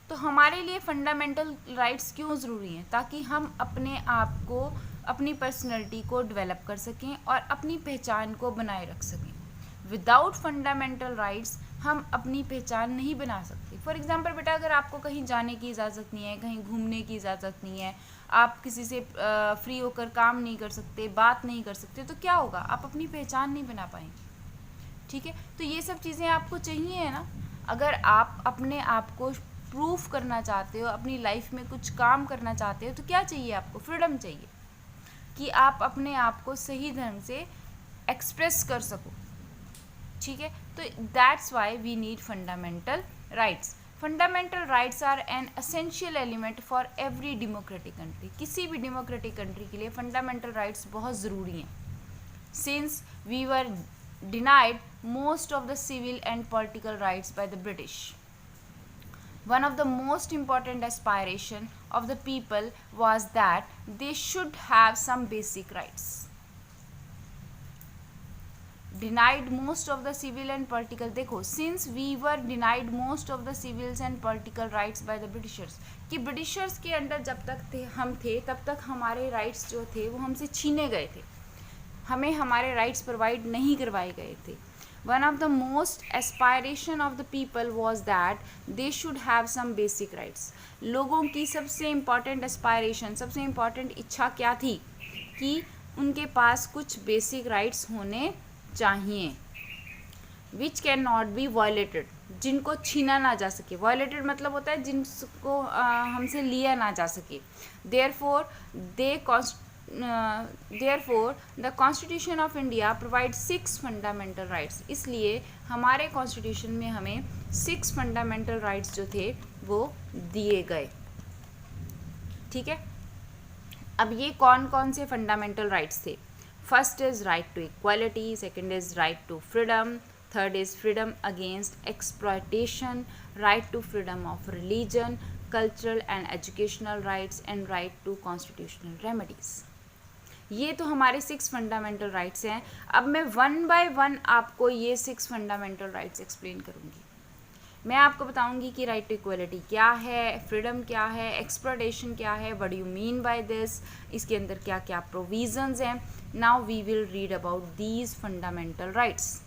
तो हमारे लिए फंडामेंटल राइट्स क्यों ज़रूरी हैं? ताकि हम अपने आप को, अपनी पर्सनैलिटी को डेवलप कर सकें और अपनी पहचान को बनाए रख सकें। विदाउट फंडामेंटल राइट्स हम अपनी पहचान नहीं बना सकते। फॉर एग्जांपल बेटा, अगर आपको कहीं जाने की इजाज़त नहीं है, कहीं घूमने की इजाज़त नहीं है, आप किसी से फ्री होकर काम नहीं कर सकते, बात नहीं कर सकते, तो क्या होगा? आप अपनी पहचान नहीं बना पाएंगे। ठीक है, तो ये सब चीज़ें आपको चाहिए है ना। अगर आप अपने आप को प्रूफ करना चाहते हो, अपनी लाइफ में कुछ काम करना चाहते हो, तो क्या चाहिए आपको? फ्रीडम चाहिए कि आप अपने आप को सही ढंग से एक्सप्रेस कर सको। ठीक है, तो that's why we need fundamental rights. Fundamental rights are an essential element for every democratic country. किसी भी डेमोक्रेटिक कंट्री के लिए फंडामेंटल राइट्स बहुत ज़रूरी हैं। Since we were denied most of the civil and political rights by the British. One of the most important aspiration of the people was that they should have some basic rights. Denied most of the civil and political, देखो, since we were denied most of the civil and political rights by the Britishers, कि Britishers के under जब तक हम थे तब तक हमारे राइट्स जो थे वो हमसे छीने गए थे, हमें हमारे राइट्स प्रोवाइड नहीं करवाए गए थे। One of the most aspiration of the people was that they should have some basic rights. लोगों की सबसे इम्पॉर्टेंट एस्पायरेशन, सबसे इम्पॉर्टेंट इच्छा क्या थी? कि उनके पास कुछ बेसिक राइट्स होने चाहिए, which can not be violated, जिनको छीना ना जा सके। वायलेटेड मतलब होता है जिनको हमसे लिया ना जा सके। Therefore the constitution of India provide 6 fundamental rights. इसलिए हमारे कॉन्स्टिट्यूशन में हमें 6 फंडामेंटल राइट्स जो थे वो दिए गए। ठीक है, अब ये कौन कौन से फंडामेंटल राइट्स थे? First is right to equality, second is right to freedom, third is freedom against exploitation, right to freedom of religion, cultural and educational rights and right to constitutional remedies. ये तो हमारे 6 fundamental rights हैं। अब मैं 1 bye 1 आपको ये 6 fundamental rights explain करूँगी। मैं आपको बताऊंगी कि राइट टू इक्वलिटी क्या है, फ्रीडम क्या है, एक्सप्लॉयटेशन क्या है, what do you mean by this, इसके अंदर क्या क्या प्रोविजंस हैं। Now we will read about these fundamental rights.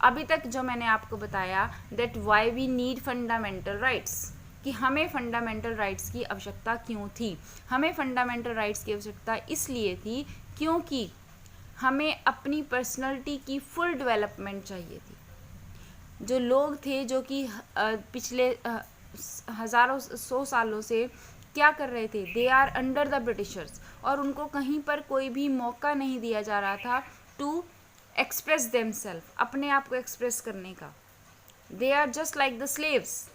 अभी तक जो मैंने आपको बताया that why we need fundamental rights, कि हमें फंडामेंटल राइट्स की आवश्यकता क्यों थी। हमें फंडामेंटल राइट्स की आवश्यकता इसलिए थी क्योंकि हमें अपनी पर्सनैलिटी की फुल डेवलपमेंट चाहिए थी। जो लोग थे जो कि पिछले हज़ारों 100 सालों से क्या कर रहे थे, they are under the Britishers, और उनको कहीं पर कोई भी मौका नहीं दिया जा रहा था टू एक्सप्रेस देमसेल्फ, अपने आप को एक्सप्रेस करने का। They are just like the slaves.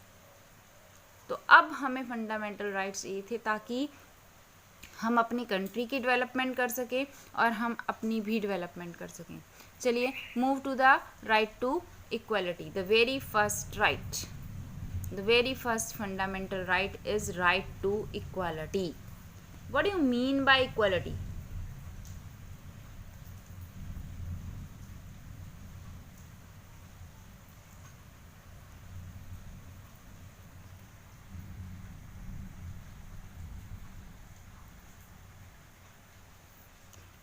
तो अब हमें फंडामेंटल राइट्स ये थे ताकि हम अपनी कंट्री की डेवलपमेंट कर सकें और हम अपनी भी डेवलपमेंट कर सकें। चलिए move to the right to equality. The very first right, the very first fundamental right is right to equality. What do you mean by equality?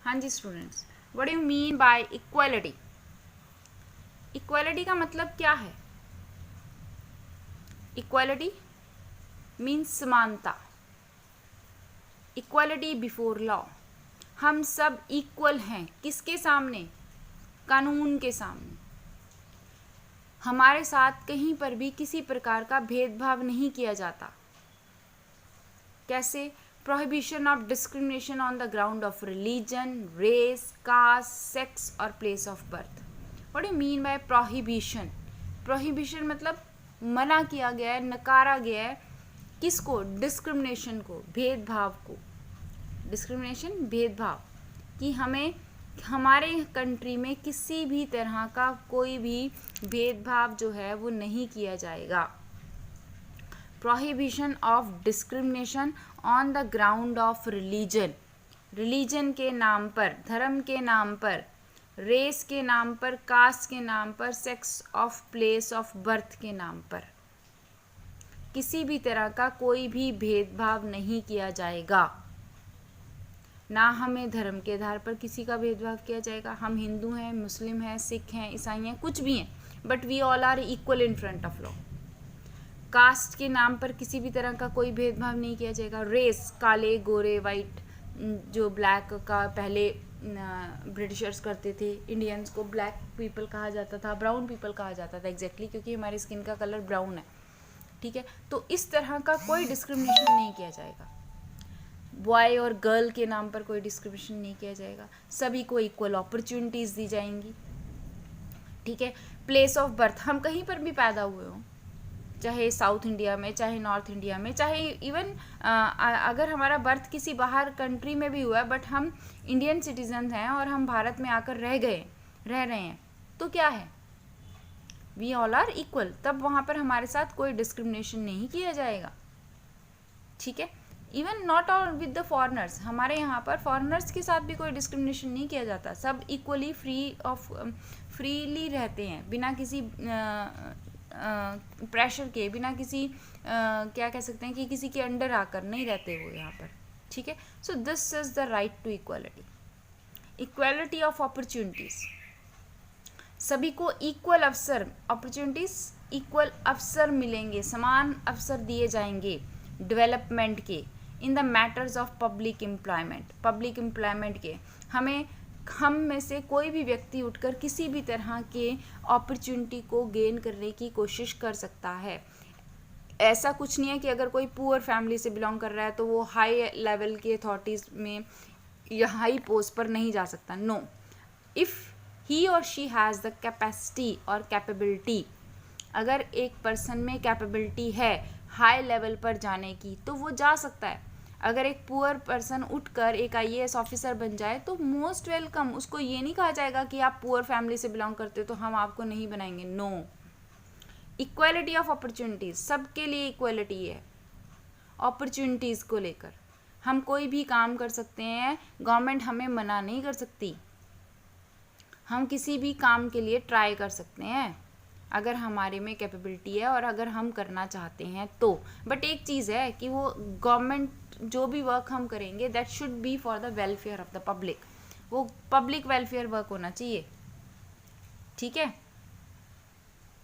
हाँ जी students, what do you mean by equality? Equality का मतलब क्या है? Equality means समानता। Equality before law, हम सब equal हैं किसके सामने? कानून के सामने। हमारे साथ कहीं पर भी किसी प्रकार का भेदभाव नहीं किया जाता। कैसे? Prohibition of discrimination on the ground of religion, race, caste, sex और place of birth. What do mean by prohibition? Prohibition मतलब मना किया गया है, नकारा गया है किसको? डिस्क्रिमिनेशन को, भेदभाव को। डिस्क्रिमिनेशन भेदभाव, कि हमें हमारे कंट्री में किसी भी तरह का कोई भी भेदभाव जो है वो नहीं किया जाएगा। Prohibition of discrimination on the ground of religion, religion के नाम पर, धर्म के नाम पर, रेस के नाम पर, कास्ट के नाम पर, sex of place of birth के नाम पर। किसी भी तरह का कोई भी भेदभाव नहीं किया जाएगा। ना हमें धर्म के आधार पर किसी का भेदभाव किया जाएगा। हम हिंदू हैं, मुस्लिम हैं, सिख हैं, ईसाई हैं, कुछ भी हैं, but we all are equal in front of law. Caste के नाम पर किसी भी तरह का कोई भेदभाव नहीं किया जाएगा। रेस, काले, गोरे, वाइट, जो ब्लैक का पहले ब्रिटिशर्स करते थे, इंडियंस को ब्लैक पीपल कहा जाता था, ब्राउन पीपल कहा जाता था एग्जैक्टली क्योंकि हमारी स्किन का कलर ब्राउन है, ठीक है। तो इस तरह का कोई डिस्क्रिमिनेशन नहीं किया जाएगा। बॉय और गर्ल के नाम पर कोई डिस्क्रिमिनेशन नहीं किया जाएगा। सभी को इक्वल अपॉर्चुनिटीज़ दी जाएंगी, ठीक है। प्लेस ऑफ बर्थ, हम कहीं पर भी पैदा हुए हों, चाहे साउथ इंडिया में, चाहे नॉर्थ इंडिया में, चाहे इवन अगर हमारा बर्थ किसी बाहर कंट्री में भी हुआ है बट हम इंडियन सिटीजन हैं और हम भारत में आकर रह रहे हैं, तो क्या है, वी ऑल आर इक्वल। तब वहाँ पर हमारे साथ कोई डिस्क्रिमिनेशन नहीं किया जाएगा, ठीक है। Even not all with the foreigners, हमारे यहाँ पर फॉरेनर्स के साथ भी कोई डिस्क्रिमिनेशन नहीं किया जाता। सब इक्वली फ्रीली रहते हैं, बिना किसी प्रेशर के, बिना किसी क्या कह सकते हैं कि किसी के अंडर आकर नहीं रहते हुए यहाँ पर, ठीक है। So this is the right to equality. Equality of opportunities, सभी को इक्वल अवसर, अपॉर्चुनिटीज़ इक्वल अवसर मिलेंगे, समान अवसर दिए जाएंगे डेवलपमेंट के। In the matters of public employment के, हम में से कोई भी व्यक्ति उठकर किसी भी तरह के अपॉर्चुनिटी को गेन करने की कोशिश कर सकता है। ऐसा कुछ नहीं है कि अगर कोई पुअर फैमिली से बिलोंग कर रहा है तो वो हाई लेवल के अथॉरिटीज़ में या हाई पोस्ट पर नहीं जा सकता। नो, इफ़ ही और शी हैज़ द कैपेसिटी और कैपेबिलिटी, अगर एक पर्सन में कैपेबिलिटी है हाई लेवल पर जाने की तो वो जा सकता है। अगर एक पुअर पर्सन उठकर एक आईएएस ऑफिसर बन जाए तो मोस्ट वेलकम, उसको ये नहीं कहा जाएगा कि आप पुअर फैमिली से बिलोंग करते हो तो हम आपको नहीं बनाएंगे। नो, इक्वालिटी ऑफ अपॉर्चुनिटीज़, सबके लिए इक्वालिटी है अपॉर्चुनिटीज़ को लेकर। हम कोई भी काम कर सकते हैं, गवर्नमेंट हमें मना नहीं कर सकती। हम किसी भी काम के लिए ट्राई कर सकते हैं अगर हमारे में कैपेबिलिटी है और अगर हम करना चाहते हैं तो। बट एक चीज़ है कि वो गवर्नमेंट जो भी वर्क हम करेंगे that should be for the welfare of the public, वो पब्लिक वेलफेयर वर्क होना चाहिए, ठीक है।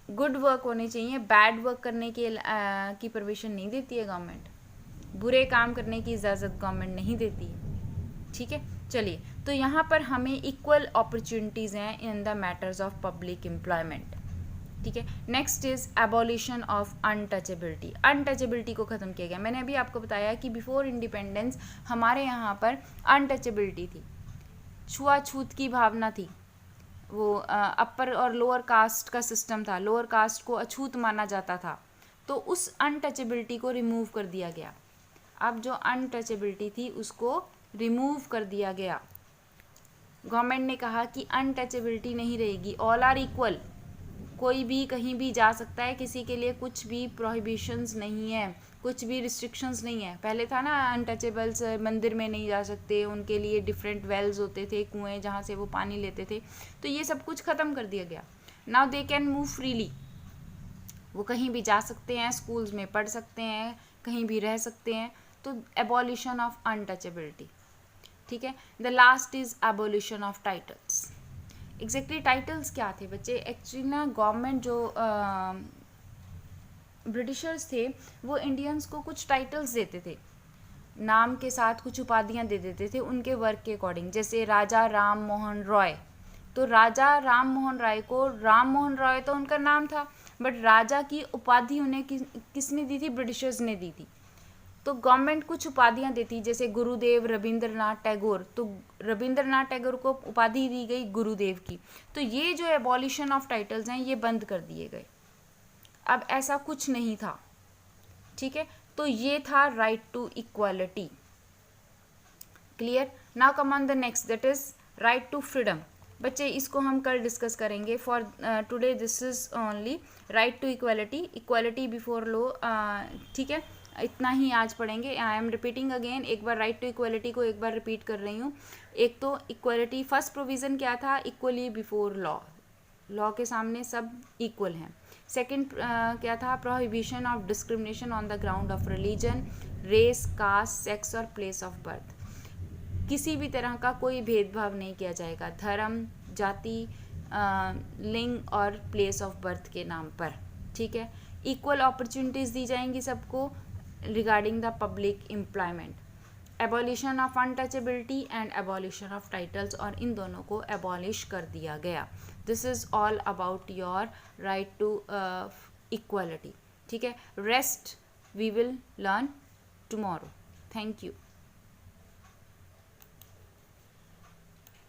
गुड वर्क होने चाहिए, बैड वर्क करने की परमिशन नहीं देती है गवर्नमेंट, बुरे काम करने की इजाज़त गवर्नमेंट नहीं देती है, ठीक है। चलिए, तो यहाँ पर हमें इक्वल अपॉर्चुनिटीज़ हैं in the matters of public employment, ठीक है। Next is abolition of untouchability. Untouchability को ख़त्म किया गया। मैंने अभी आपको बताया कि बिफोर इंडिपेंडेंस हमारे यहाँ पर अनटचेबिलिटी थी, छुआछूत की भावना थी, वो अपर और लोअर कास्ट का सिस्टम था, लोअर कास्ट को अछूत माना जाता था, तो उस अनटचेबिलिटी को रिमूव कर दिया गया। अब जो अनटचेबिलिटी थी उसको रिमूव कर दिया गया। गवर्नमेंट ने कहा कि अनटचेबिलिटी नहीं रहेगी, ऑल आर इक्वल, कोई भी कहीं भी जा सकता है, किसी के लिए कुछ भी प्रोहिबिशंस नहीं है, कुछ भी रिस्ट्रिक्शंस नहीं है। पहले था ना अनटचेबल्स मंदिर में नहीं जा सकते, उनके लिए डिफरेंट वेल्स होते थे, कुएं जहाँ से वो पानी लेते थे, तो ये सब कुछ ख़त्म कर दिया गया। Now they can move freely, वो कहीं भी जा सकते हैं, स्कूल्स में पढ़ सकते हैं, कहीं भी रह सकते हैं। तो एबॉलिशन ऑफ अनटचेबिलिटी, ठीक है। The last is abolition of titles. Exactly titles क्या थे बच्चे? एक्चुअली ना गवर्नमेंट जो ब्रिटिशर्स थे वो इंडियंस को कुछ टाइटल्स देते थे, नाम के साथ कुछ उपाधियां दे देते थे उनके वर्क के अकॉर्डिंग। जैसे राजा राम मोहन रॉय, तो राजा राम मोहन राय को, राम मोहन रॉय तो उनका नाम था, बट राजा की उपाधि उन्हें किसने दी थी? ब्रिटिशर्स ने दी थी। तो गवर्नमेंट कुछ उपाधियां देती, जैसे गुरुदेव रविंद्रनाथ टैगोर, तो रविंद्रनाथ टैगोर को उपाधि दी गई गुरुदेव की। तो ये जो एबॉलिशन ऑफ टाइटल्स हैं ये बंद कर दिए गए, अब ऐसा कुछ नहीं था, ठीक है। तो ये था right to equality, clear. Now come on the next, that is right to freedom. बच्चे इसको हम कल डिस्कस करेंगे, for today this is only right to equality, equality before law, ठीक है। इतना ही आज पढ़ेंगे। आई एम रिपीटिंग अगेन, एक बार राइट टू इक्वालिटी को एक बार रिपीट कर रही हूँ। एक तो इक्वालिटी, फर्स्ट प्रोविज़न क्या था? इक्वली बिफोर लॉ, लॉ के सामने सब इक्वल हैं। सेकंड क्या था, prohibition of discrimination on the ground of religion, race, caste, sex और प्लेस ऑफ बर्थ। किसी भी तरह का कोई भेदभाव नहीं किया जाएगा धर्म, जाति, लिंग और प्लेस ऑफ बर्थ के नाम पर, ठीक है। इक्वल अपॉर्चुनिटीज़ दी जाएंगी सबको regarding the public employment. Abolition of untouchability and abolition of titles, और इन दोनों को एबॉलिश कर दिया गया। This is all about your right to equality, ठीक है। Rest we will learn tomorrow. Thank you.